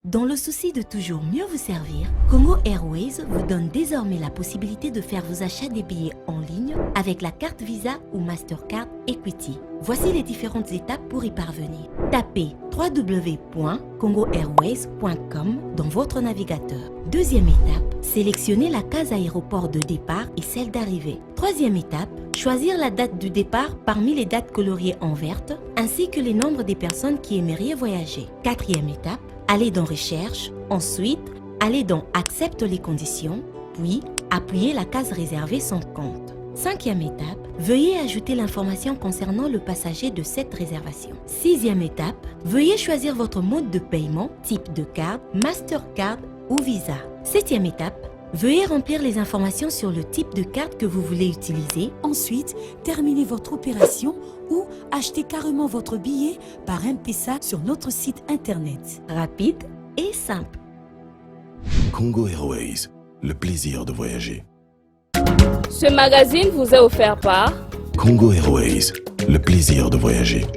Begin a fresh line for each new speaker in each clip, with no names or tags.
Dans le souci de toujours mieux vous servir, Congo Airways vous donne désormais la possibilité de faire vos achats des billets en ligne avec la carte Visa ou Mastercard Equity. Voici les différentes étapes pour y parvenir. Tapez www.congoairways.com dans votre navigateur. Deuxième étape, sélectionnez la case aéroport de départ et celle d'arrivée. Troisième étape, choisir la date du départ parmi les dates coloriées en verte, ainsi que les nombres des personnes qui aimeraient voyager. Quatrième étape, allez dans Recherche, ensuite, allez dans Accepte les conditions, puis appuyez la case Réserver son compte. Cinquième étape, veuillez ajouter l'information concernant le passager de cette réservation. Sixième étape, veuillez choisir votre mode de paiement, type de carte, Mastercard ou Visa. Septième étape, veuillez remplir les informations sur le type de carte que vous voulez utiliser.
Ensuite, terminez votre opération ou achetez carrément votre billet par M-Pesa sur notre site internet.
Rapide et simple.
Congo Airways, le plaisir de voyager.
Ce magazine vous est offert par
Congo Airways, le plaisir de voyager.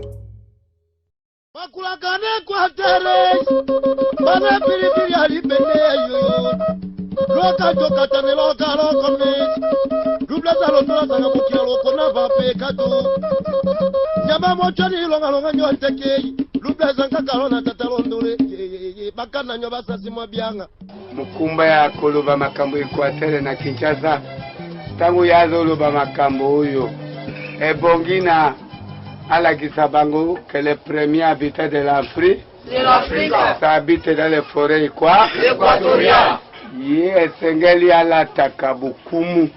Mukumba ya koloba makambo Equateur na Kinshasa tangu yazoloba makambo oyo ebongina alakisa bango que les premiers habitants de l'Afrique s'habitent dans les forêts équatoriales. Ye sengeli alataka bukumu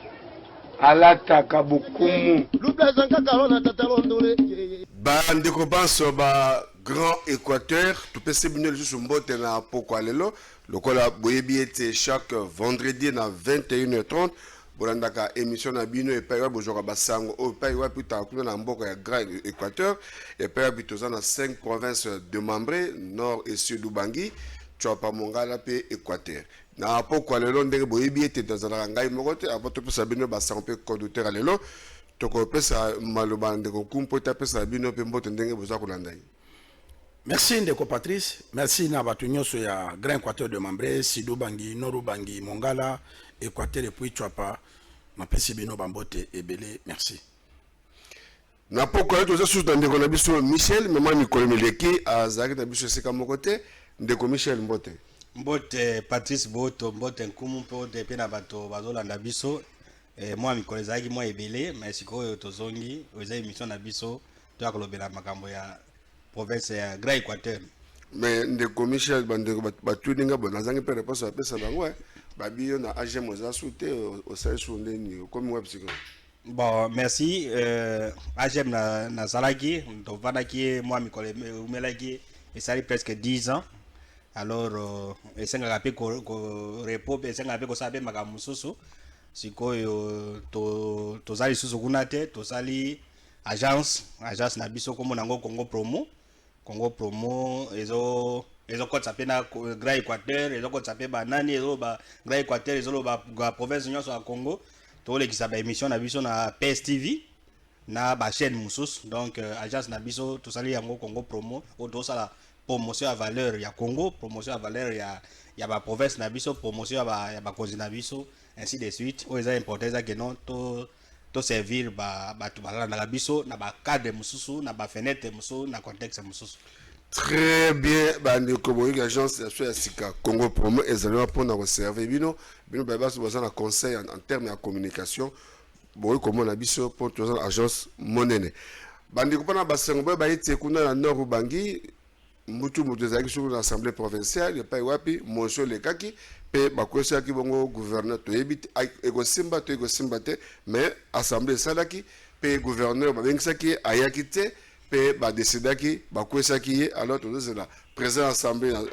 bandeko banso ba Grand Équateur tupese bino lisusu mbote na pokwa lelo lokola boyebi ete chaque vendredi na 21h30 bolandaka émission na bino epai wa bojoka basango o epai wa pita kuna na mboka ya Grand Équateur epai wa bitoza na 5 provinces de Mambré, Nord et Sud Ubangi, Tchouapa Mongala pe Équateur. Na pokwa lelo ndenge boyebi ete tozalaka ngai moko te avant topesa bino basango pe conducteur lelo tokopesa maloba ndeko kumpo tapesa bino pe mbote ndenge boza kolanda.
Merci Ndeko Patrice, merci na batu nyonso ya Grand Équateur de Mambré, Sud Ubangi, Nord Ubangi, Mongala, Équateur et puis Tchouapa. Ma pesi bino bambote ebele, merci.
Na pokwa lelo toza sous ndeko na biso Michel, maman Nicole Meleki azaki na biso seka moko te, ndeko Michel mbote.
Mbote Patrice Boto, mbote nkumu mpote pe na bato bazolanda biso. Moi mikolo ezalaki mwa ebele, mais sikoyo tozongi, oza émission na biso, to akolobela makambo ya province ya Grand Équateur.
Mais ndeko Michel bandeko batuninga bona zangi pe réponse apesa bango babiyo na AGM oza soute au sai sondeni comme web psycho.
Bon, merci. AGM na salaki, to vanaki moi mikolo umelaki, et ça presque 10 ans. Alors esenga kape ko repos esenga kape ko sabe makambo susu sikoyo tozali susu kuna te tozali agence na biso komo nango Congo Promo ezo kotsa pe na Grand Équateur ezo kotsa pe banani ezo ba Grand Équateur ezo ba province nyonso ya Congo tolekisa ba émission na biso na PSTV na ba chaîne mususu donc agence na biso tozali yango Congo Promo o tosala promotion à valeur ya Congo, promotion à valeur ya ba province na biso, promotion ya ba cause na biso, ainsi de suite. O eza important ça que non to servir ba tu bala na biso na ba cadre mususu na ba fenêtre mususu na contexte mususu.
Très bien, bande comme agence ya Sika Congo Promo ezalema pour na servir bino ba baso na conseil en termes de communication. Boy comme na biso pour toute agence monene. Bande ko na basengo ba ite kuna na Nord Ubangi mutu ezalaki sur l'assemblée provinciale epai wapi motion lekaki pe bakwesaki bongo gouverneur toyebi ekosimba te mais assemblée esalaki pe gouverneur babengisaki ayaki te pe badecidaki bakwesaki ye alors tozozela président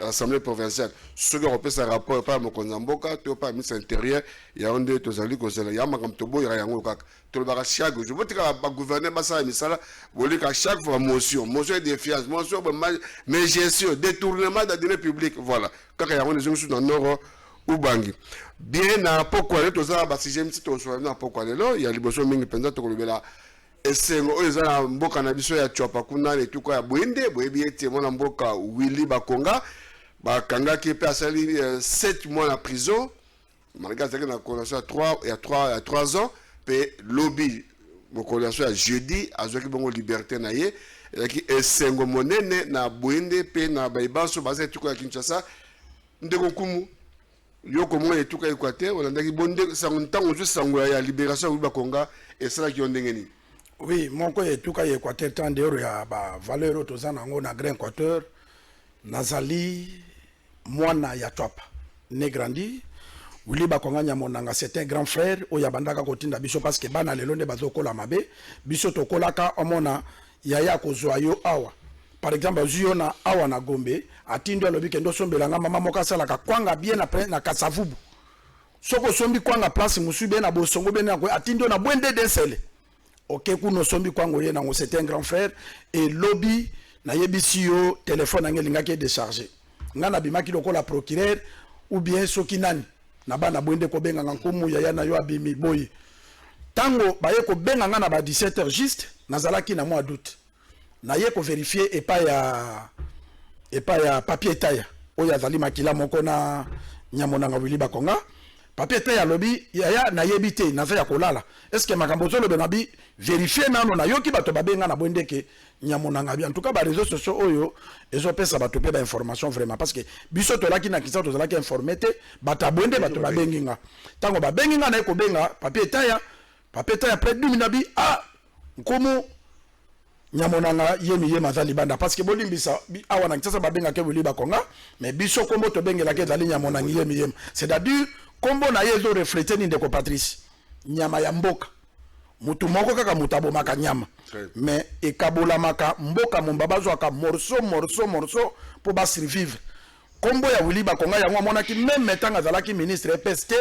assemblée provinciale soki akopesa rapport epai ya mokonzi ya mboka to epai ya ministre intérieur yango nde tozali kozela ya makambo toboyaka yango kaka tolobaka chaque jour botika bagouverneur basala misala bolika chaque fois motion de défiance motion mais gestion détournement de données publiques voilà kaka yango nezongi su na Nord Ubangi bien na pokwa lelo tozala basije misi tosola na pokwa lelo ya liboso mingi mpenza tokolobela esengo oyo eza na mboka na biso ya Tchouapa kuna etuka ya Bwende boyebi ete mwana mboka Willy Bakonga Kanga qui est asali 7 mois en prison. Malgré que la condamnation à 3 ans, puis lobby, mon condamnation à jeudi, à ce qui bon liberté naie, et qui est 5 monene na boende pe na baibanso basé tout à Kinshasa, ndeko kumu. Yo comment est tout à Équateur, on a dit bonde sangonta on juste sangoya ya libération au Bakonga et ça qui ont dengeni.
Oui, mon ko est tout à Équateur tant de ya ba valeur autozana ngo na Grand Équateur, nazali mwana ya twapa, ne grandi. Wili Bakonga Nyamonanga, c'est un grand frère, oya bandaka kotinda biso parce que bana lelo nde bazokola mabe, biso tokolaka omona yaya kozwa yo awa. Par exemple, zuyo na awa na Gombe, atindo lobi kendo sombelanga mama moka sala ka kwanga bien na Kasavubu. Soko sombi kwanga place musu bien na bosongo bien na atindo na bwende desele. OK kuno sombi kwango ye nango, c'est un grand frère et lobby na yebisi yo téléphone ngelinga ke décharger. Ngana bimaki lokola procureur ou bien sokinani. Na bana bwende ko benga nkomu yaya na yo abimi boy tango baye ko benga ngana ba 17h juste nazalaki na mois d'août na ye ko vérifier et pas ya papier taya oya zali makila moko na Nyamonanga Wili Bakonga papier taya lobi yaya na yebite na za ya kolala est-ce que makambo zo lobe na bi vérifier nano na yoki bato babenga na bwende ke Nyamonanga bi en tout cas ba réseaux sociaux oyo ezo pesa bato pe ba information vraiment parce que biso to laki na kisa to zalaki informé te bata bwende bato babenginga tango babenginga na ko benga papier taya près 2 minutes nkomo Nyamonanga yemi mazali banda parce que bolimbisa awa na kisa babenga ke Wili Bakonga mais biso kombo to bengela ke zali Nyamonanga yemi c'est-à-dire kombo na yezo refléter ni ndeko Patrice nyama ya mboka mutu moko kaka mutabo maka nyama mais ekabola maka mboka mombabazo aka morceau pour ba survivre kombo ya Wili Bakonga yango monaki même metanga zalaki ministre PST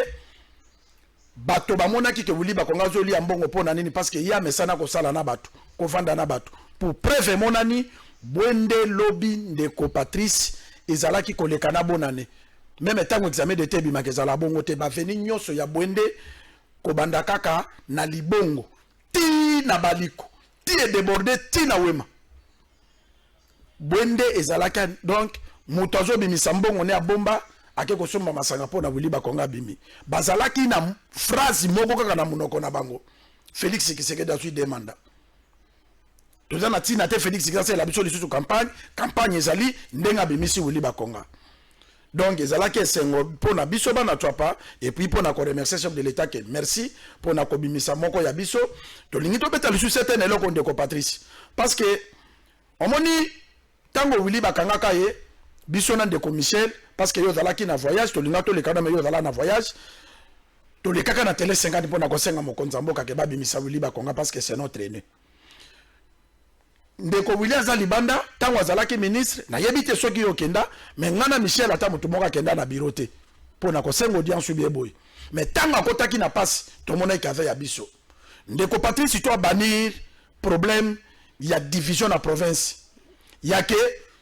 bato ba monaki ke Wili Bakonga zoli ya mbongo pona nini parce que ya mesana ko sala na bato ko vanda na bato pour preuve monani bwende lobby ndeko Patrice ezalaki koleka na bonane même tango examen de tebi makezala bongo te ba veni nyoso ya bwende ko banda kaka na libongo ti na baliko ti e débordé ti na wema bwende ezalaka donc mutazo bimisa mbongo ne abomba ake ko somba masanga pona Wili Bakonga bimi bazalaki na phrase moko kaka na munoko na bango Félix Tshisekedi azui demanda tozana tina te Félix Tshisekedi la biso lisusu campagne ezali ndenga bimisi Wili Bakonga. Donc, ezalaki esengo pona biso bana twapa et puis pona ko remercier chef de l'état que merci pona ko bimisa moko ya biso to lingi to beta lisu certain eloko ndeko Patrice parce que omoni tango Wili Bakanga kaye biso na ndeko Michel parce que yo zalaki na voyage to linga to le kana me yo zala na voyage to le kaka na télé 50 pona ko senga mokonza mboka ke ba bimisa Wili Bakonga parce que c'est notre aîné. Ndeko Wili azali banda tango azalaki ministre na yebite soki yo kenda mais ngana Michel ata mutu moka kenda na bureau te pona ko sengo audience bien boy mais tango akotaki na passe to mona ikave ya biso ndeko Patrice to banir problème ya division na province yake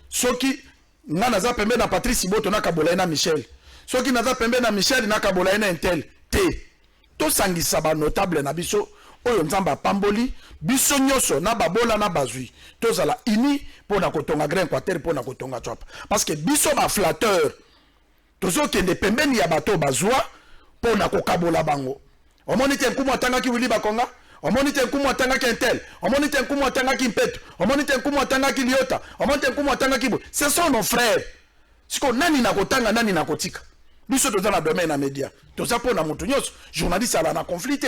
soki ngana za pembe na Patrice Boto na kabola na Michel soki naza pembe na Michel na kabola na Intel te to sangisa ba notable na biso oyo nzamba pamboli biso nyoso na babola na bazui tozala ini pona kotonga Grand Équateur pona kotonga twapa parce que biso ba flatteur tozo kende pembeni ya bato bazwa pona kokabola bango omoni te nkumu atanga Wili Bakonga omoni te nkumu atanga Intel omoni te nkumu atanga Mpeto omoni te nkumu atanga Liota omoni te nkumu atanga Kibo ce sont nos frères siko nani na kotanga nani na kotika biso toza na domaine na média toza pona mutu nyoso journaliste ala na conflit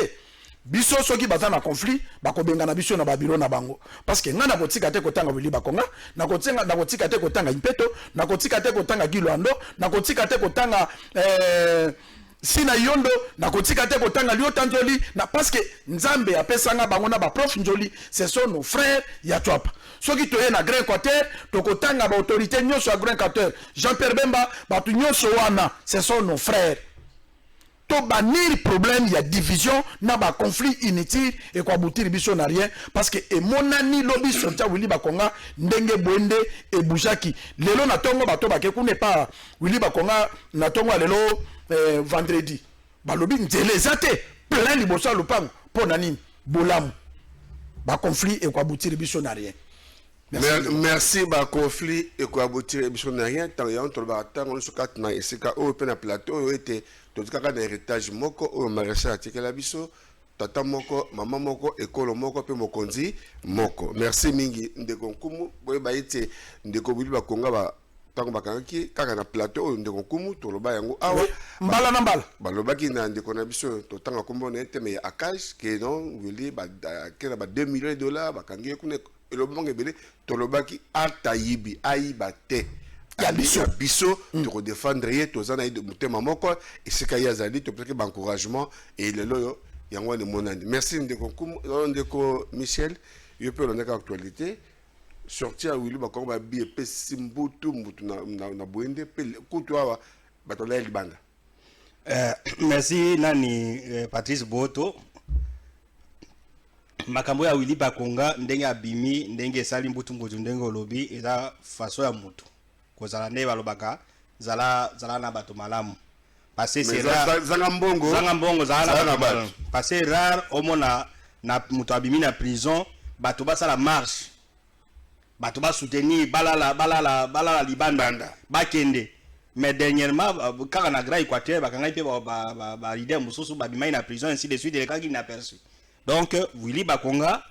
biso soki baza na conflit bakobenga na biso na babiro na bango parce que ngana kotika te kotanga Wili Bakonga na kotika te kotanga Mpeto na kotika te kotanga Gilwando na kotika te kotanga Sina Yondo na kotika te kotanga Liota Njoli na parce que Nzambe apesanga bango na ba prof Njoli ce sont nos frères ya twapa soki toye na Grand Équateur to kotanga ba autorité nyoso ya Grand Équateur Jean-Pierre Bemba batu nyoso wana ce sont nos frères to banir problème ya division na ba conflit inutile et kwa boutir biso na rien parce que e monani lobby sortia Wili Bakonga ndenge bwende e bujaki lelo na tongo bato ba kekune pa Wili Bakonga na tongo lelo vendredi balobi nzele zate plein liboso lupango pona nini bolamu ba conflit et kwa boutir biso na rien
Merci ba conflit et ko aboutir émission na rien tant ya on ba tant on se kat na esika o pe na plateau o était to kaka na héritage moko o maréchal atikela biso tata moko mama moko ekolo moko pe mokonzi moko. Merci mingi ndeko nkumu boye ba ite ndeko bili ba konga ba tango bakangaki kaka na plateau o ndeko nkumu to loba yango awa
mbala na mbala
balobaki na ndeko na biso to tanga kombo na ete me akash ke non wili ba kena ba 2 millions de dollars bakangi kuna et le monde belé tolobaki atayibi ayiba te ya biso to défendre to zana de mutema moko et ce qu'il y a zali to peut-être encouragement et le loyo yango le monandi. Merci ndeko Michel yo pe loneka actualité sorti à Willy bakon ba bi pe simbutu mutu na boende pe kutwa batola libanda.
Merci nani Patrice Boto. Makambo ya Willy Bakonga ndenge abimi ndenge sali mbutu ndenge olobi eza faso ya mutu kozala ne balobaka zala na bato malamu parce c'est rare
zanga mbongo
zala na bato parce c'est rare omona na mutu abimi na prison bato basala marche bato ba soutenir balala libanda bakende mais dernièrement kaka na Grand Équateur bakangai pe ba leader mususu babimai na prison ainsi de suite les cas qui n'aperçu. Donc Willy Bakonga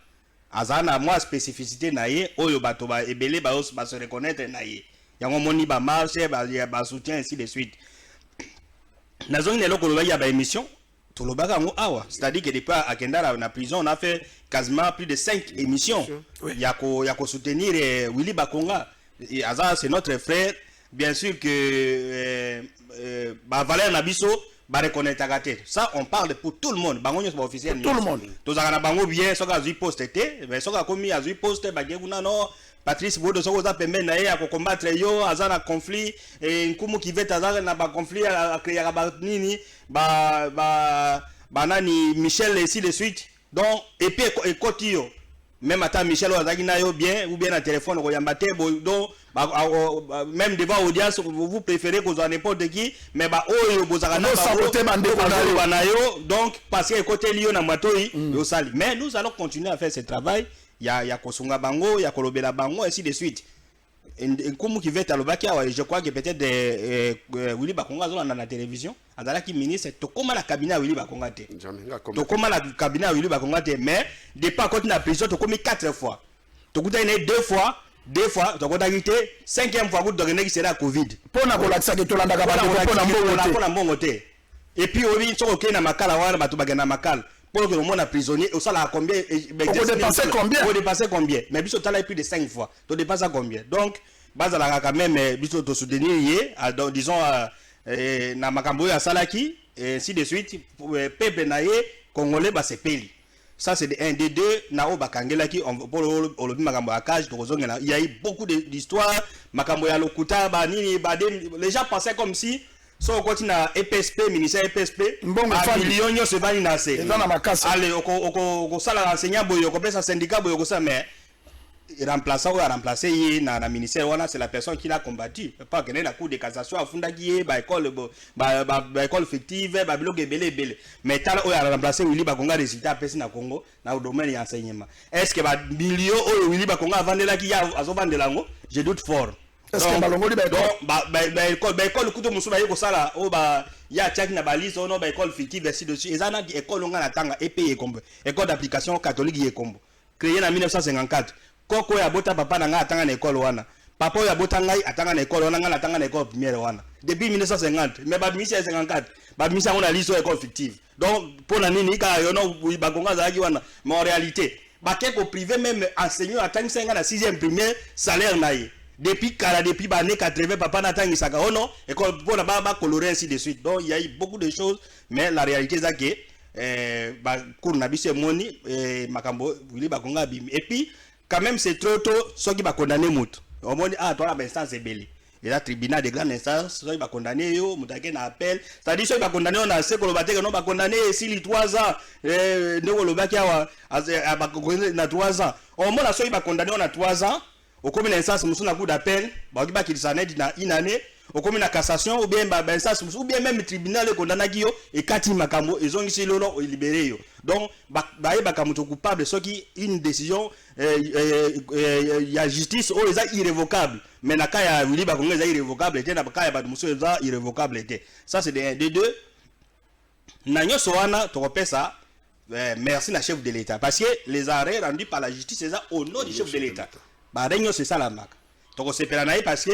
azana moi spécificité naie oyo bato ba ebele ba se reconnaître naie yango moni ba marche ba soutien ainsi de suite nazongi lelo ko loba ya ba émission to lobaka ngo awa c'est-à-dire que depuis akenda na prison on a fait quasiment plus de 5 émissions ya ko soutenir Willy Bakonga azana c'est notre frère bien sûr que ba valeur na biso ba reconnaître ça on parle pour tout le monde bango nyos ba officiel
tout le monde
to zaka na bango bien soka azui poste te mais soka komi azui poste ba gekuna no Patrice Bodo soko za pembe na ye ya ko combattre yo azana conflit et nkumu kiveta azana na ba conflit ya ba nini ba nani Michel et ainsi de suite donc et puis ekoti yo même ata Michel azaki na yo bien ou bien na téléphone ko yamba te donc même devant audience vous préférez qu'on soit n'importe qui mais ba oyo bozaka na ba yo donc parce que côté liyo na matoi yo sali mais nous allons continuer à faire ce travail ya kosunga bango ya kolobela bango ainsi de suite comme qui veut talobaki awa je crois que peut-être Willy Bakonga zo na télévision andala ki ministre to koma la cabinet Willy Bakonga te to koma la cabinet Willy Bakonga te mais depuis quand na prison to komi 4 fois to kuta ine 2 fois to kota kite 5e fois ko donner qui sera covid
pona ko lakisa ke to landaka ba
pona mbongo te et puis obi soko ke na makala wana batu bagana makala pour que le monde a prisonnier au salaire combien on dépasser combien mais biso tala plus de 5 fois to dépasser combien donc bazala quand même biso to soutenir yé disons na makambo ya salaki et ainsi de suite peuple na yé congolais ba sepeli ça c'est un des deux na o bakangela ki pour le makambo ya cage to kozongela il y a eu beaucoup d'histoires makambo ya lokuta ba nini ba les gens pensaient comme si so continue na EPSP ministère EPSP millions yo se bani na se allez oko sala enseignant boyo ko pesa syndicat boyo ko ça mais remplacer yi na ministère wana c'est la personne qui l'a combattu pas que na cour de cassation afunda ki ba école ba école fictive ba biloko ebele mais tala oyo remplacer Willy Bakonga résultat pesi na Congo na domaine ya enseignement est-ce que ba millions oyo Willy Bakonga avandela ki ya azobandela ngo je doute fort.
Est-ce que balongoli
ba école kuto musuba yeko sala o ba ya tchaki na balise ono ba école fictive ainsi de suite ezana ki école nga na tanga EPE kombo école d'application catholique ye kombo créé en 1954 koko ya bota papa na nga atanga na école wana papa ya bota ngai atanga na école wana nga atanga na école primaire wana depuis 1950 mais ba 1954 ba misa on a liste école fictive donc pour na nini ka yono Bakonga zaki wana mais en réalité ba keko privé même enseignant atanga 5 ans na 6e primaire salaire naie depuis ba année 80 papa n'attend ça oh non et pour la ba colorer ainsi de suite donc il y a eu beaucoup de choses mais la réalité c'est que ba cour na biso moni makambo Willy Bakonga bim et puis quand même c'est trop tôt ceux qui va condamner mutu au moni toi la instance ebele et la tribunal de grande instance ceux qui va condamner yo mutake na appel c'est-à-dire ceux qui va condamner on a ce que le baté non va condamner si 3 ans ndeko lo baki awa na 3 ans au moins ceux qui va condamner on a 3 ans au comme l'instance musu na coup d'appel ba ki ba kilisanet na une année au comme na cassation ou bien ba instance ou bien même tribunal condamna ki yo et kati makambo ezongisi lolo libéré yo Donc bayebaka mutu coupable soki une décision ya justice o eza irrévocable. Mais na ka ya Willy Bakongo eza irrévocable était na ka ya batu musu eza irrévocable était. Ça c'est des deux. Na nyoso wana tokopesa merci la chef de l'État parce que les arrêts rendus par la justice eza au nom du chef de l'État. Ba renyo c'est ça la marque. Tokosepela na parce que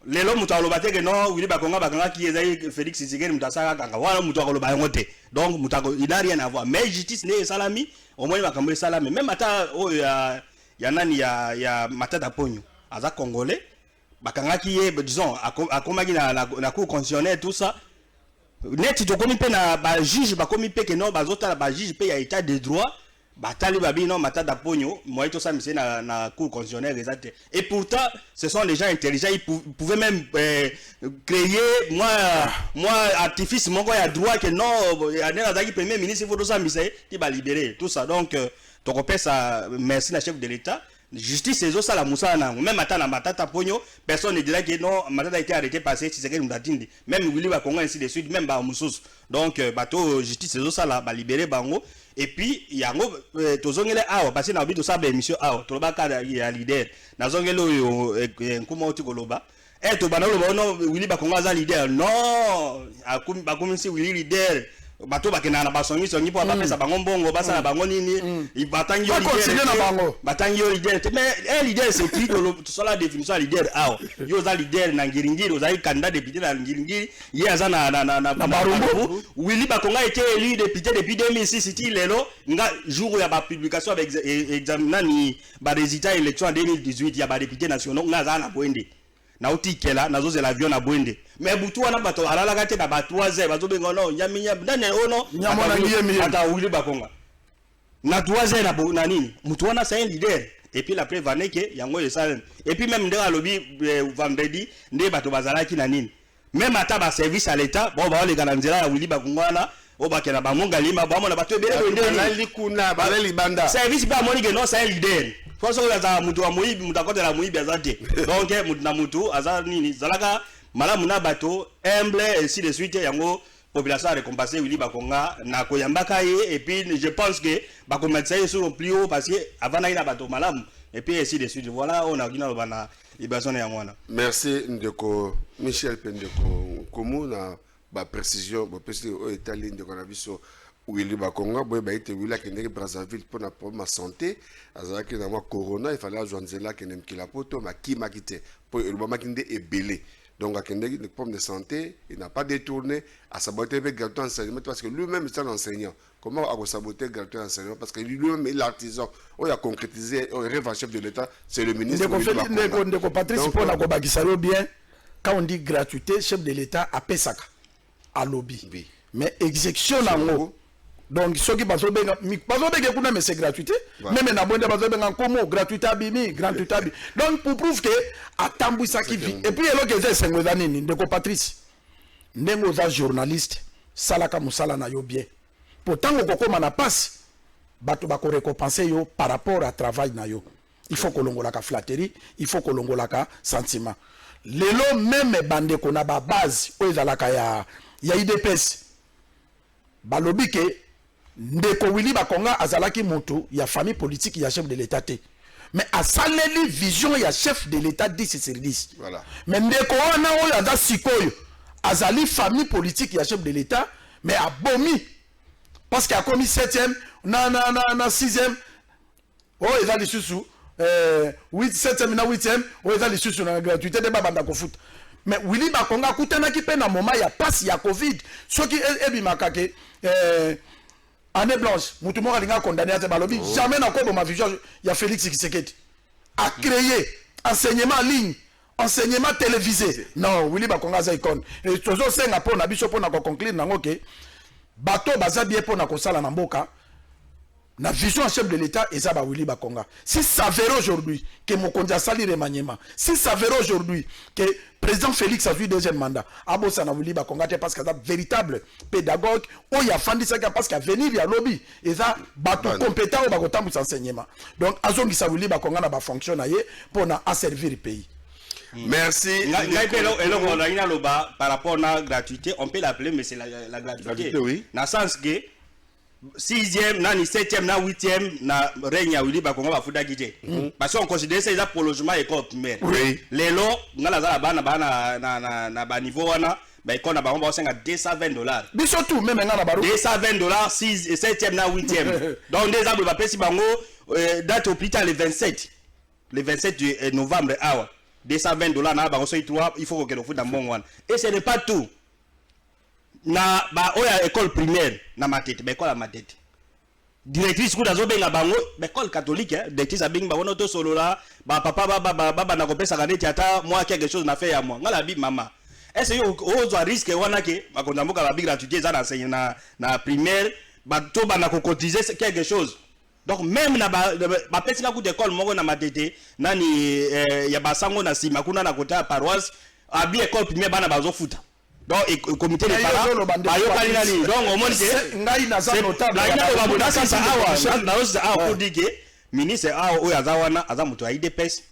lelo mutu alobate que non Willy Bakongo bakanga qui ezai Félix Tshisekedi mutu asaka kanga wana mutu akoloba yango te. Donc mutu il n'a rien à voir. Mais justice ne salami au moins bakambo salami même ata o ya nani ya Matata Ponyo aza congolais bakanga qui disons akomaki na cour constitutionnelle tout ça. Net to komi pe na ba juge ba komi pe que non bazota la ba juge pe ya état de droit batali babi non Matata Ponyo moi tout ça mais na cour constitutionnelle exact. Et pourtant ce sont les gens intelligents, ils pouvaient même créer moi artifice mon ya droit que non ya na premier ministre il faut tout ça mais qui va libérer tout ça. Donc to kopé ça merci la chef de l'État. Justice c'est ça la moussa na même attendre Matata Ponyo personne ne dira que non Matata a été arrêté par Tshisekedi Mdatindi même Willy Bakongo ainsi de suite même ba mususu. Donc bateau justice c'est ça la ba libérer bango. Et puis yango tozongele awa parce que na bito sa ba émission awa to ba ka ya leader na zongele oyo nkuma oti koloba to bana loba no Willy Bakongo za leader non akumi bakomi si Willy leader bato bakena na basongi songi po bapesa bango mbongo basa na bango nini batangi yo leader batangi yo leader mais leader c'est qui to la définition leader awa yo za leader na ngiringiri oza candidat député na ngiringiri ye aza na barumbu Willy Bakongo a été élu député depuis 2006 c'était lelo nga jour ya ba publication avec examen ni ba résultat élection en 2018 ya ba député nationaux nga za na Bwende na utikela nazo ze l'avion na Bwende mais butu wana bato alala kate na bato waze bazo bengo no nyaminya ndane ono nyamona ngiyemi ata Willy Bakongo na tuwaze na nini mutu wana c'est un leader et puis la preuve va que yango le salem et puis même ndeka lobby vendredi nde bato bazalaki na nini même ata ba service à l'état bon ba le kananzela ya Willy Bakongo wana o bakena ba monga lima ba mona bato ebele ndeni likuna ba libanda service ba moni que non c'est un leader. Parce que za mutu wa muibi mutakota la muibi azate. Donc mutu na mutu aza nini zalaka malamu na bato humble et ainsi de suite yango population a récompensé Willy Bakongo na koyambaka ye et puis je pense que bakometsa ye sur le plus haut parce que avant na ina bato malamu et puis ainsi de suite. Voilà on a gina lo bana libération ya mwana. Merci ndeko Michel Pendeko komu na ba précision ba précision au Italie ndeko na biso Willy Bakongo boy ba été Willy Kendeke Brazzaville pour na problème santé azaki na corona il fallait joindre là que nemkila poto makima kite pour le moment kinde est belé donc akendeki des problèmes de santé il n'a pas détourné à saboter le gratuit enseignement parce que lui-même est un enseignant. Comment à saboter le gratuit enseignement parce que lui-même est l'artisan on a concrétisé au rêve chef de l'État c'est le ministre
de Patrice pour la kobakisalo bien quand on dit gratuité chef de l'État a pesaka à lobby mais exécution nango. Donc ceux qui passent bien mais c'est gratuité même na bonde bazo benga comme gratuité abimi gratuité abi donc pour prouver que atambu ça qui vit et puis elo que c'est 5 années ndeko Patrice ndengo za journaliste salaka musala na yo bien pourtant okokoma na passe bato bako récompenser yo par rapport à travail na yo il faut kolongola ka flatterie il faut kolongola ka sentiment lelo même bande ko na ba base o ezalaka ya IDPS balobi ke ndeko Willy Bakongo azalaki moto ya famille politique ya chef de l'État te mais asaleli vision ya chef de l'État 10 sur 10 voilà mais ndeko wana oyo aza sikoyo azali famille politique ya chef de l'État mais abomi parce qu'il a commis 7e na 6e oh eza lisusu 7e na 8e oh eza lisusu na gratuité de babanda ko foot mais Willy Bakongo akutanaki pe na moment ya passe ya Covid soki ebimaka ke année blanche mutu moko alinga condamné à balobi jamais na ko ma vision ya Félix Tshisekedi a créé enseignement en ligne enseignement télévisé non Willy Bakongo za icône et toujours senga po na biso po na ko conclure nango ke bato baza bien po na ko sala na mboka na vision chef de l'État et ça ba Willy Bakongo si ça verra aujourd'hui que Mokonzi sali remaniement si ça verra aujourd'hui que président Félix a vu deuxième mandat abosa na Willy Bakongo parce qu'il est véritable pédagogue o ya fandi ça parce qu'il a venir ya lobby et ça bato compétent ba kotambu enseignement donc azongi sa Willy Bakongo na ba fonction na ye pour na servir le pays.
Merci. Par rapport à la gratuité, on peut l'appeler mais c'est la gratuité. Oui. Dans le sens que 6e, nani 7e, na 8e, na règne à Willy Bakonga Bafuda Gidje. Parce qu'on considère ça les prolongement école primaire.
Oui.
Les lots, on a la na niveau wana, bah école na ba on va à $220.
Biso tout même na baro.
$220, 6 et 7e na 8e. Donc des arbres va pesi bango date au plus tard le 27. Le 27 novembre awa. $220 na bango so il faut que le foot dans bon one. Et ce n'est pas tout. Na ba oya école primaire na matete ba école à matete directrice ko dazo benga bango ba école catholique directrice abing ba wono to solo la ba papa baba na kopesa kaneti ata moi quelque chose na fait ya moi ngala bi mama est-ce yo ozo risque wana ke bakonza mboka ba bi gratuité za na na primaire ba to ba na ko cotiser quelque chose donc même na ba pesi la ku d'école moko na matete nani ya basango na sima kuna na kota paroisse abi école primaire bana bazo futa. Donc le comité des parents donc au moins c'est
ngai na za notable
pour dire que ministre Oyazawana Azamuto IDPS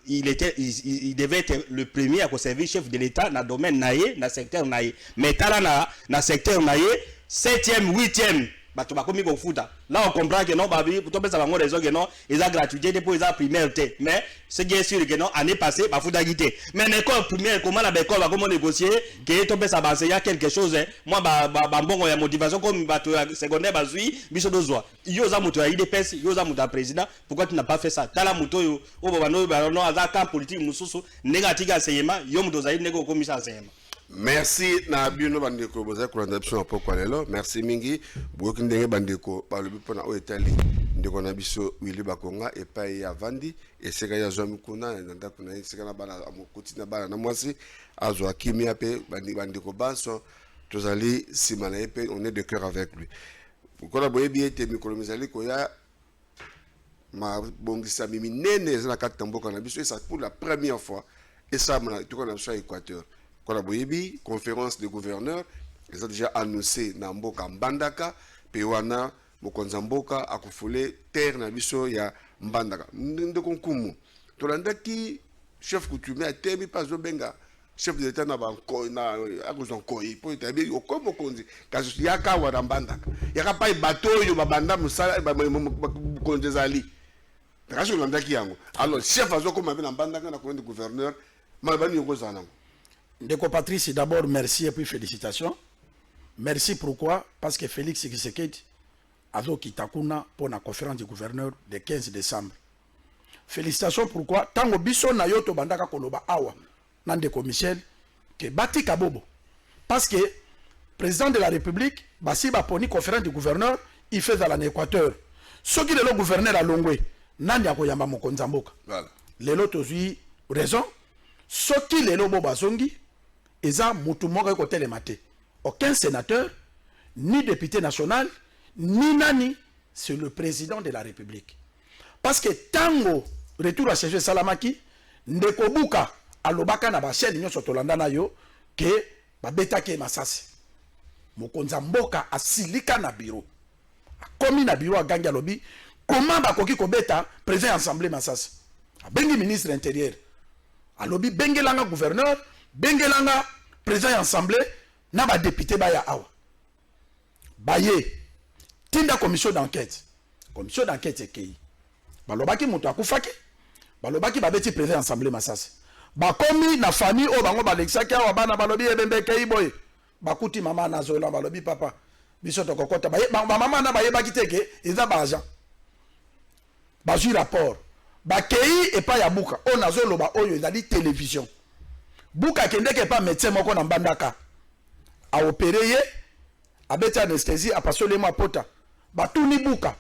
il devait être le premier à servir chef de l'état dans domaine naïe dans secteur naïe mais tala na secteur naïe 7e 8e bato bakomi ko futa là on comprend que non babi pour tomber ça bango raison que non ils a gratuité pour ils a primaire mais c'est bien sûr que non année passée ba futa guité mais l'école primaire comment la école va comment négocier que tomber ça ba il y a quelque chose moi ba mbongo ya motivation comme bato secondaire bazui biso dozwa yo za muto ya IDPS yo za muto président pourquoi tu n'as pas fait ça tala muto yo o bano non aza camp politique mususu négatif enseignement yo muto za nego commission enseignement.
Merci na bino bandeko boza kulanda biso poko lelo merci mingi boki ndenge bandeko balobi pona o etali ndeko na biso Willy Bakonga epai ya vandi eseka ya zwa mikuna nanda kuna eseka na bana amokoti na bana na mwasi azwa kimia pe bandeko banso tozali simana epe on est de cœur avec lui kola boye bien te mikolo mizali ko ya ma bongisa mimi nene za kata mboka na biso et ça pour la première fois et ça na tout na biso Équateur. Quand la boyebi conférence de gouverneurs, ils ont déjà annoncé na mboka Mbandaka, pewana mokonza mboka akufule terre na biso ya Mbandaka. Ndeko nkumu. Tolandaki chef coutumier atemi pas benga chef de l'état na banko na akuzon koi po itabi okomo konzi kazo yaka wa Mbandaka. Yaka pa bateau yo babanda musala konzali. Kazo landaki yango. Alors chef azoko mabe na Mbandaka na commune de gouverneur malbani yoko zanango.
Ndeko Patrice, d'abord merci et puis félicitations. Merci pourquoi? Parce que Félix Tshisekedi a Kitakuna pour la conférence du gouverneur le 15 décembre. Félicitations pourquoi? Tango biso na yoto bandaka koloba awa Nandeko Michel que bati kabobo. Parce que président de la République basi ba poni conférence du gouverneur il fait dans l'Équateur. Ce qui est le gouverneur à Longwe nandi akoyamba mokonza mboka. Voilà. Lelo tozui raison. Ce qui est le bobazongi eza mutu moko ko telemate. Aucun sénateur, ni député national, ni nani, c'est le président de la République. Parce que tango retour à chercher Salamaki, ndeko buka alobaka na ba chaîne nyonso tolanda na yo ke babeta ke masasi. Mokonza mboka asilika na bureau. Akomi na bureau agangi alobi comment bakoki ko beta président assemblée masasi. Abengi ministre intérieur. Alobi bengelanga gouverneur, bengelanga président assemblée, na ba député ba ya awa. Baye tinda commission d'enquête. Commission d'enquête ekei. Balobaki mutu akufaki. Balobaki babeti président assemblée masasi. Bakomi na famille o bango balexaki awa bana balobi ebembe kei boy. Bakuti mama na zola balobi papa. Biso to kokota baye mama na baye bakiteke eza ba agent. Bazu rapport. Bakei et pas ya buka on azoloba oyo ezali télévision buka kendeke pas médecin moko na Mbandaka a opéré ye a beti anesthésie a passé le pota batuni buka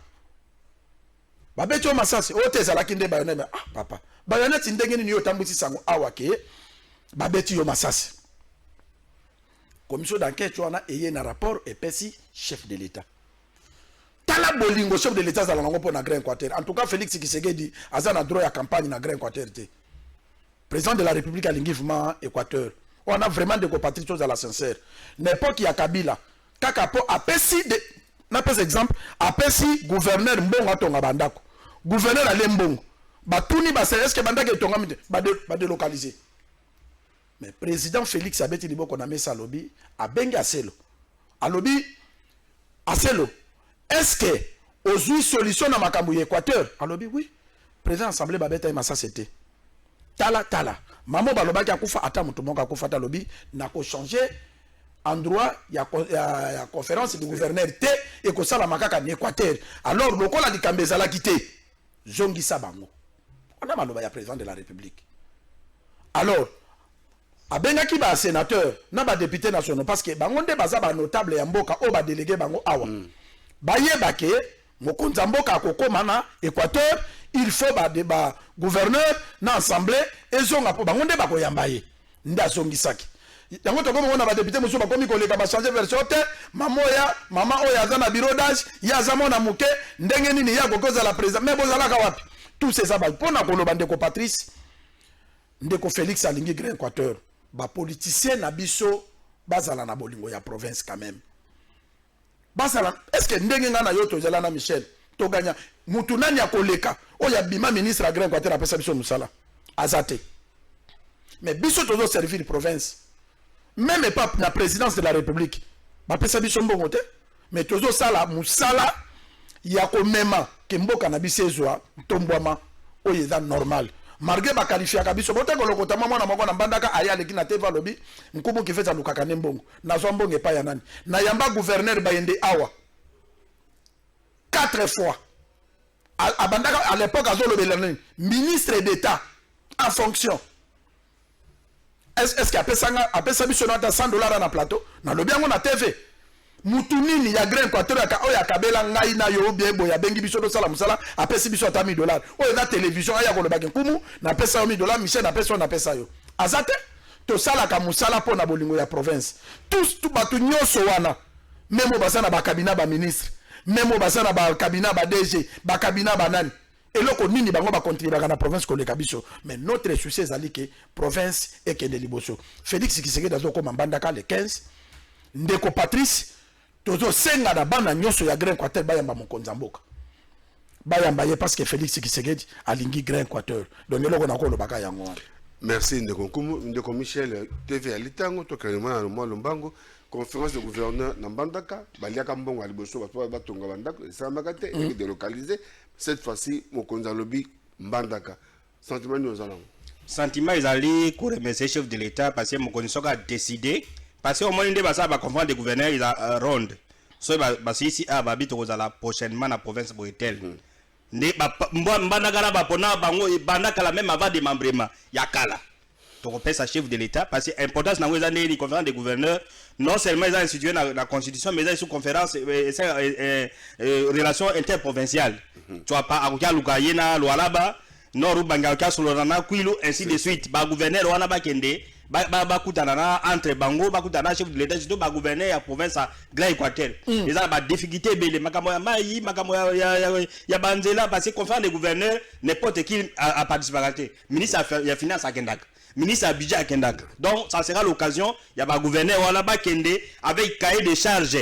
babeti o masasi o tezala kinde bayone ah papa bayone tindenge ni yo tambusi sango awa ke babeti yo masasi commission d'enquête wana eye na rapport epesi chef de l'état. Tala bolingo chef de l'état za lango na Grand Équateur. En tout cas Félix Tshisekedi azana droit à campagne na Grand Équateur. Président de la République à l'ingivement Équateur. On a vraiment des compatriotes à la sincère. N'importe qui a Kabila. Kakapo apesi de na pas exemple apesi gouverneur Mbongo tonga bandako. Gouverneur à Lembongo. Batuni ba est-ce que bandaka tonga ba délocaliser. Mais président Félix Abeti Liboko na mesa lobi a benga selo. A lobi aselo est-ce que aux solution na makambu Équateur alobi oui président assemblée babeta et massa c'était tala mamo balobaki akufa ata mutu moko akufa talobi na ko changer endroit ya conférence du gouverneur T et ko sala makaka na Équateur alors lokola likambeza la quitté zongisa bango on a maloba ya président de la République alors abengaki ba sénateur na ba député nationaux parce que bango nde baza ba notable ya mboka o ba délégué bango awa bayebake mokonzi mboka akokoma na Équateur il faut ba débat gouverneur na assemblée ezonga po bango nde bakoyamba ye nde azongisaki yango tokoma na ba député mosusu bakomi koleka ba changer version te mama oya aza na bureau d'âge ya aza mona muke ndenge nini ya kokoza la président mais bozalaka wapi tous ces abal pona koloba ndeko Patrice ndeko Félix alingi Grand Équateur ba politicien na biso bazala na bolingo ya province quand même bazala est-ce que ndenge ngana yo tozala na Michel to gagna mutu nani akoleka oya bima ministre à Grand Équateur apesa biso musala azate mais biso tozo servir province même pas la présidence de la République ba pesa biso mbongo te mais tozo sala musala ya ko mema ke mboka na biso ezwa tombwama oyeza normal marge ba qualifier ka biso bote ko lokota mama na moko na mbandaka aya leki na teva lobi nkubu kifeza lukaka ne mbongo na zo mbongo epa ya nani na yamba gouverneur bayende awa 4 fois abandaka à l'époque azolobela nani ministre d'état en fonction est-ce que apesa biso na $100 na plateau na lobi yango na TV mutunini ya Grand Équateur ya kabela ngai na yo biebo ya bengi biso do sala musala apesi biso ata $1000 oyo na télévision aya ko lobaki nkumu na pesa yo $1000 Michel na pesa yo azate to sala ka musala po na bolingo ya province tous tout batu nyoso wana memo basana ba kabina ba ministre memo basana ba kabina ba DG ba kabina ba nani eloko nini bango ba contribuer na province ko le kabiso mais notre souci ezali que province et que de liboso Félix Tshisekedi azoko mambandaka le 15 ndeko Patrice tozo senga na bana nyoso ya Grand Équateur bayamba mokonzi mboka bayamba ye parce que Félix Tshisekedi alingi Grand Équateur donc eloko na ko lobaka yango wana.
Merci ndeko Michel TV alitango to kalema na mo lombango conférence de gouverneur na Mbandaka baliaka mbongo aliboso bato batonga bandako esamaka te et délocaliser cette fois-ci mokonzi lobi Mbandaka sentiment nous allons
sentiment ezali ko remercier chef de l'état parce que mokonzi soka a décidé parce que au moins nde basa ba conférence de gouverneur ils a ronde so ba sisi a ba bito kozala prochainement na province boetel nde Mbandaka na ba pona bango Mbandaka la même avant démembrement yakala to repesa chef de l'état parce que importance na ngweza ndeli conférence de gouverneur non seulement ils ont institué la constitution mais ils ont sous conférence relation interprovinciale tu vois pas akokia lukayena loalaba nord banga ka solona kuilo ainsi de suite ba gouverneur wana ba kende ba kutana na entre bango ba kutana chef de l'état surtout ba gouverneur ya province à Grand Équateur ils ont ba difficulté bele makamo ya mai makamo ya banzela parce que conférence de gouverneur n'importe qui a participé ministre ya finance akendaka ministre à budget à Kendaka. Donc ça sera l'occasion il y a ba gouverneur wala ba kende avec cahier de charge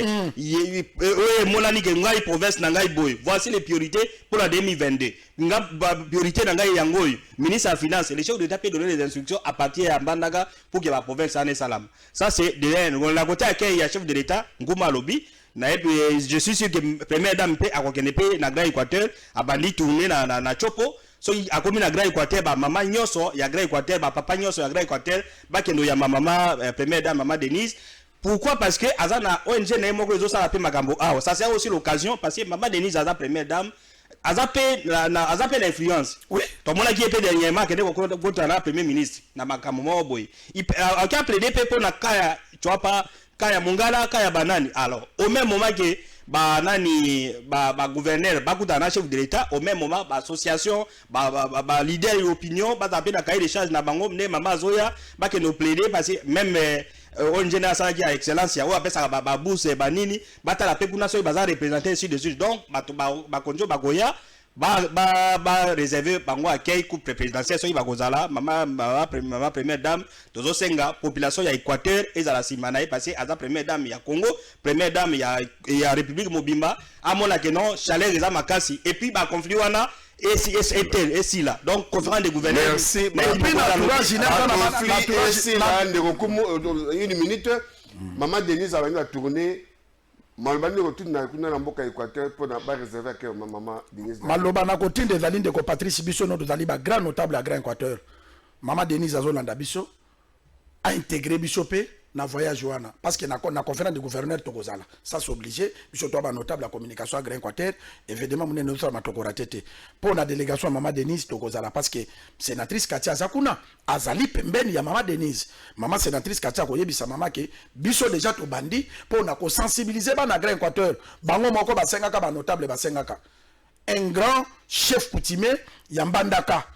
monani ke ngai province na ngai boy voici les priorités pour la 2022 nga priorité na ngai yangoy ministre à finance les chefs de taper donner les instructions à partir à Mbandaka pour que la province ane salam ça c'est de on la côté à ya chef de l'état nguma lobi na je suis sûr que première dame pe akokene pe na Grand Équateur abandi tourner na chopo so a komi na Grand Équateur ba mama nyoso ya Grand Équateur ba papa nyoso ya Grand Équateur ba kendo ya mama première dame mama Denise. Pourquoi? Parce que azana ONG na moko ezo sala pe makambo ah ça c'est aussi l'occasion parce que mama Denise aza première dame azape l'influence oui to mona ki pe dernièrement que de ko na premier ministre na makambo mo boy il a plaidé pe pour na kaya tu vois pas kaya Mongala kaya banani alors au même moment que ba nani ba gouverneur ba kutana chef de l'état au même moment ba association ba leader d'opinion ba taper na cahier de charge na bango ne mama zoya ba que nous plaider parce que même on général ça qui a excellence ya ou apesa ba bourse ba nini ba ta la pe kuna so ba za représenter ici dessus donc ba konjo ba goya ba réserver bango accueil coupe présidentielle so ba kozala mama première dame tozo senga population ya Équateur ezala simana parce que aza première dame ya Congo première dame ya République Mobimba amona que non chaleur eza makasi et puis ba conflit wana et si là donc conférence de gouverneur
merci une minute maman Denise a venu à tourner Malbani kotinda kuna na mboka Équateur pour na ba réserver que maman Denise.
Maloba na kotinda ezali ndeko Patrice biso no tozali ba grand notable à Grand Équateur. Maman Denise azolanda biso a intégré biso pe na voyage wana parce que na conférence de gouverneur tokozala ça c'est obligé biso to ba notable la communication à Grand Équateur évidemment mon notre matokora tete pour la délégation maman Denise tokozala parce que sénatrice Katia Zakuna azali pembeni ya maman Denise maman sénatrice Katia ko yebisa maman ke biso déjà to bandi pour na ko sensibiliser ba na Grand Équateur bango moko ba sengaka ba notable ba sengaka un grand chef coutumier ya Mbandaka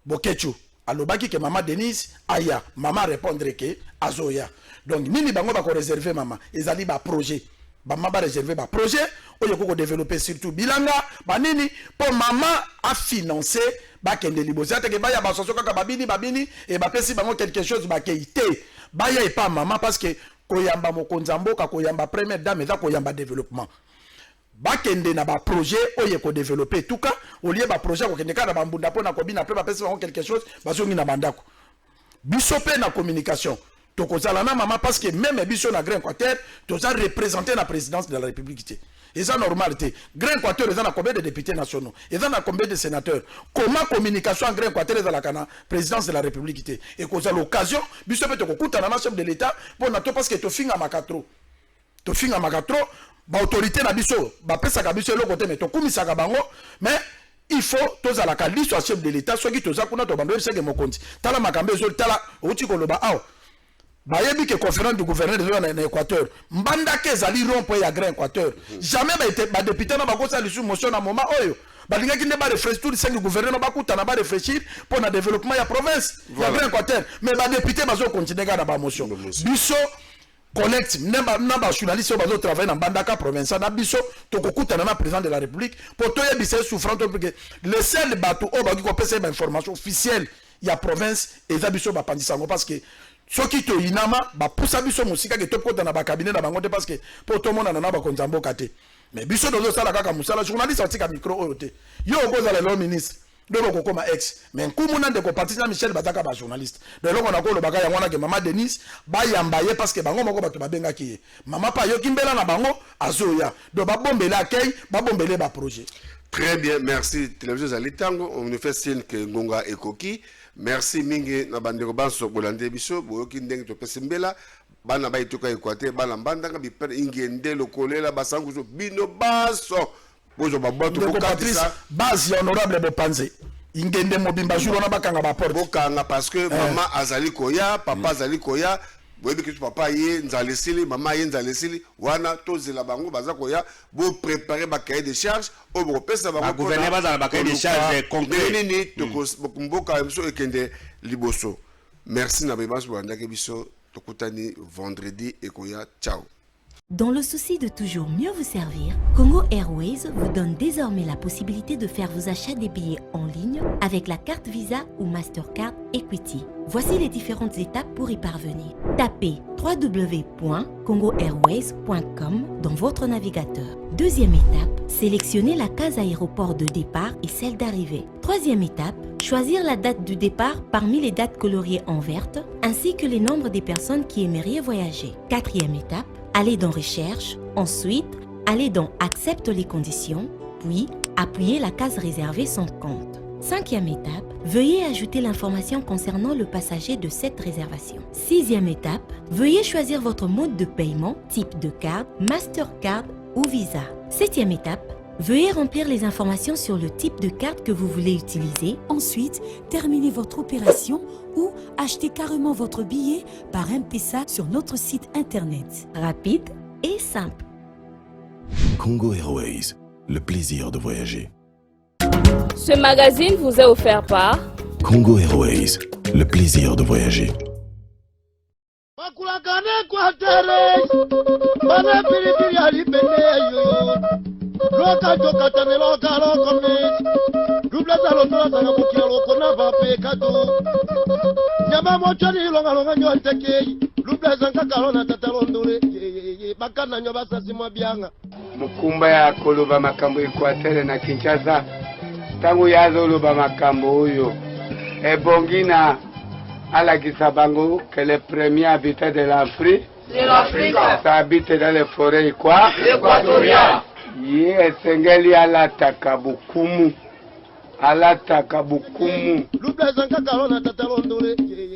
Bokechu alobaki que maman Denise aya maman répondre que azoya donc nini bango ba ko réserver maman ezali ba projet maman ba réserver ba projet oyo ko développer surtout bilanga ba nini pour maman a financer ba kende liboza te ke ba ya ba soso kaka babini et ba pesi bango quelque chose ba keité ba ya pas maman parce que koyamba mokonza mboka koyamba première dame za koyamba développement bakende na ba projet oye ko développer tout cas au lieu ba projet ko kende kana bambunda pona ko bina pe ba pesi bango quelque chose bazongi na bandako biso pe na communication tokozala na maman parce que même biso na Grand Équateur toza représenter la présidence de la République et ça normalité Grand Équateur ils ont combien de députés nationaux ils ont combien de sénateurs comment communication en Grand Équateur ils ont la présidence de la République et cause l'occasion biso pe to kuta na chef de l'état pour na to parce que to finga makatro ba autorité na biso ba pesa ka biso le côté mais to kumisa ka bango mais il faut tous à la cali soit chef de l'état soit qui tous à kuna to bando c'est que mokonzi tala makambe zo tala uti ko loba aw ba yebi que conférence du gouverneur de Équateur mbanda ke zali rompo ya Grand Équateur jamais ba été ba député na ba ko sa lisu motion na moment oyo ba linga ki ne ba réfléchir tout cinq gouverneur ba kuta na ba réfléchir pour na développement ya province ya Grand Équateur mais ba député ba zo continuer na ba motion biso collecte namba journaliste bazo travailler dans Bandaka province na biso to kokuta na président de la République pour to yebisa souffrant parce que le seul bateau o ba ki ko pesa information officielle ya province et za biso ba pandisango parce que soki to inama ba poussa biso musika ke to kota na ba cabinet na bango te parce que pour to mona na ba konzambo kate mais biso dozo sala kaka musala journaliste otika micro oyo te yo okozala le ministre donc comme ex mais kumuna de ko parti na Michel Bataka ba journaliste donc on a ko lo baka ya wana ke maman Denise ba yambaye parce que bango moko bato babenga ki maman pa yo kimbela na bango azoya donc ba bombela akei ba bombele ba projet.
Très bien, merci télévision Zalitango on nous fait signe que Ngonga ekoki merci mingi na bandeko banso bolande biso boyoki ndenge to pesimbela bana ba itoka Équateur bana mbandanga bi per ingende lokolela basangu bino baso bozo baboto ko Patrice
base honorable Bopanze ingende mobimba jour na bakanga ba porte
bokanga parce que maman azali koya papa azali koya boyebi que papa ye nzalesili maman ye nzalesili wana tozela bango baza koya bo préparer ba cahier de charge o bo pesa bango
gouverner baza ba cahier de charge concret
nini to mboka biso ekende liboso merci na bebas banda ke biso tokutani vendredi ekoya ciao.
Dans le souci de toujours mieux vous servir, Congo Airways vous donne désormais la possibilité de faire vos achats des billets en ligne avec la carte Visa ou Mastercard Equity. Voici les différentes étapes pour y parvenir. Tapez www.congoairways.com dans votre navigateur. Deuxième étape, sélectionnez la case aéroport de départ et celle d'arrivée. Troisième étape, choisir la date du départ parmi les dates coloriées en verte ainsi que les nombres des personnes qui aimeraient voyager. Quatrième étape, allez dans Recherche, ensuite, allez dans Accepte les conditions, puis appuyez la case réservée sans compte. Cinquième étape, veuillez ajouter l'information concernant le passager de cette réservation. Sixième étape, veuillez choisir votre mode de paiement, type de carte, Mastercard ou Visa. Septième étape, veuillez remplir les informations sur le type de carte que vous voulez utiliser.
Ensuite, terminez votre opération ou achetez carrément votre billet par M-Pesa sur notre site internet.
Rapide et simple.
Congo Airways, le plaisir de voyager.
Ce magazine vous est offert par
Congo Airways, le plaisir de voyager.
Mukumba ya koloba makambo Équateur na Kinshasa tangu yazoloba makambo oyo ebongi na alakisa bango que le premier habitat de l'Afrique C'est l'Afrique. Ça habite dans les forêts quoi?
Équatoriales.
Yé Sengeli alataka bukumu. Alataka bukumu.
Lubla zanka kalona tatalondole.